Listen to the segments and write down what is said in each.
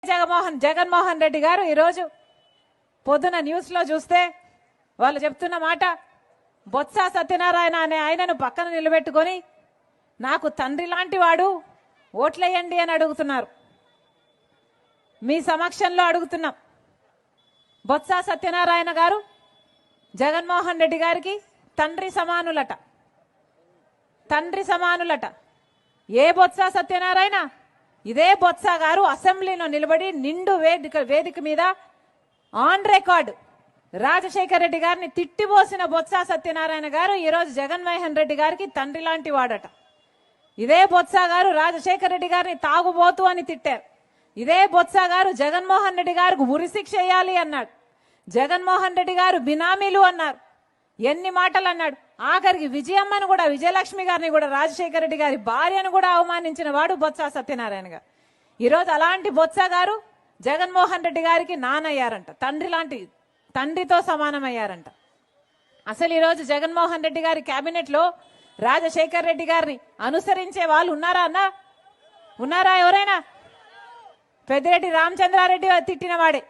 జగన్మోహన్ రెడ్డి గారు ఈరోజు పొద్దున న్యూస్ లో చూస్తే వాళ్ళు చెప్తున్న మాట, బొత్స సత్యనారాయణ అనే ఆయనను పక్కన నిలబెట్టుకొని నాకు తండ్రి లాంటి వాడు, ఓట్లేయండి అని అడుగుతున్నారు. మీ సమక్షంలో అడుగుతున్నాం. బొత్స సత్యనారాయణ గారు జగన్మోహన్ రెడ్డి గారికి తండ్రి సమానులట. తండ్రి సమానులట. ఏ బొత్స సత్యనారాయణ? ఇదే బొత్స గారు అసెంబ్లీలో నిలబడి నిండు వేదిక మీద ఆన్ రికార్డ్ రాజశేఖర రెడ్డి గారిని తిట్టిపోసిన బొత్స సత్యనారాయణ గారు ఈరోజు జగన్మోహన్ రెడ్డి గారికి తండ్రి లాంటి వాడట. ఇదే బొత్స గారు రాజశేఖర రెడ్డి గారిని తాగుబోతు అని తిట్టారు. ఇదే బొత్స గారు జగన్మోహన్ రెడ్డి గారికి ఉరిశిక్ష వేయాలి అన్నాడు. జగన్మోహన్ రెడ్డి గారు బినామీలు అన్నారు. ఎన్ని మాటలు అన్నాడు. ఆఖరికి విజయమ్మను కూడా, విజయలక్ష్మి గారిని కూడా, రాజశేఖర రెడ్డి గారి భార్యను కూడా అవమానించిన వాడు బొత్స సత్యనారాయణ గారు. ఈరోజు అలాంటి బొత్స గారు జగన్మోహన్ రెడ్డి గారికి నానయ్యారంట. తండ్రితో సమానమయ్యారంట. అసలు ఈరోజు జగన్మోహన్ రెడ్డి గారి కేబినెట్ లో రాజశేఖర రెడ్డి గారిని అనుసరించే వాళ్ళు ఉన్నారా అన్నా? ఉన్నారా ఎవరైనా? పెద్దిరెడ్డి రామచంద్రారెడ్డి తిట్టిన వాడే.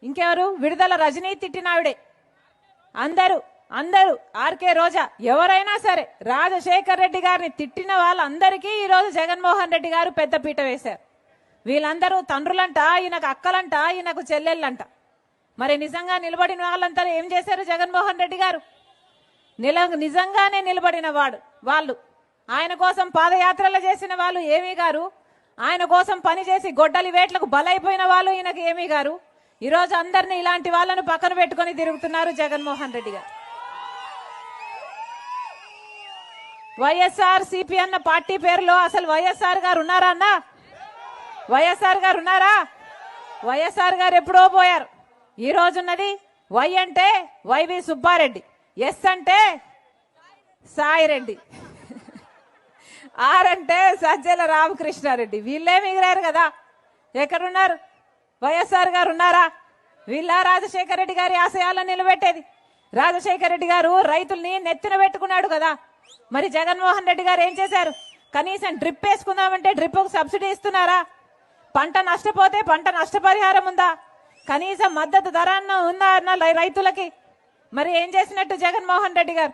ఇంకెవరు? విడుదల రజనీ తిట్టిన ఆవిడే. అందరూ ఆర్కే రోజా, ఎవరైనా సరే రాజశేఖర రెడ్డి గారిని తిట్టిన వాళ్ళందరికీ ఈరోజు జగన్మోహన్ రెడ్డి గారు పెద్దపీట వేశారు. వీళ్ళందరూ తండ్రులంట, ఈయనకు అక్కలంట, ఈయనకు చెల్లెళ్ళంట. మరి నిజంగా నిలబడిన వాళ్ళంతా ఏం చేశారు? జగన్మోహన్ రెడ్డి గారు నిజంగానే నిలబడిన వాళ్ళు ఆయన కోసం పాదయాత్రలు చేసిన వాళ్ళు ఏమీ గారు, ఆయన కోసం పనిచేసి గొడ్డలి వేట్లకు బలైపోయిన వాళ్ళు ఈయనకు ఏమీ గారు. ఈరోజు అందరినీ ఇలాంటి వాళ్ళను పక్కన పెట్టుకుని తిరుగుతున్నారు జగన్మోహన్ రెడ్డి గారు. వైఎస్ఆర్ సిపి అన్న పార్టీ పేరులో అసలు వైఎస్ఆర్ గారు ఉన్నారా అన్న? వైఎస్ఆర్ గారు ఉన్నారా? వైఎస్ఆర్ గారు ఎప్పుడో పోయారు. ఈ రోజున్నది వై అంటే వైవి సుబ్బారెడ్డి, ఎస్ అంటే సాయిరెడ్డి, ఆర్ అంటే సజ్జల రామకృష్ణారెడ్డి. వీళ్ళే మిగిలారు కదా. ఎక్కడున్నారు? వైఎస్ఆర్ గారు ఉన్నారా? వీళ్ళ రాజశేఖర రెడ్డి గారి ఆశయాలను నిలబెట్టేది. రాజశేఖర రెడ్డి గారు రైతుల్ని నెత్తిన పెట్టుకున్నాడు కదా. మరి జగన్మోహన్ రెడ్డి గారు ఏం చేశారు? కనీసం డ్రిప్ వేసుకుందామంటే డ్రిప్కు సబ్సిడీ ఇస్తున్నారా? పంట నష్టపోతే పంట నష్టపరిహారం ఉందా? కనీసం మద్దతు ధర ఉందా అన్న రైతులకి? మరి ఏం చేసినట్టు జగన్మోహన్ రెడ్డి గారు?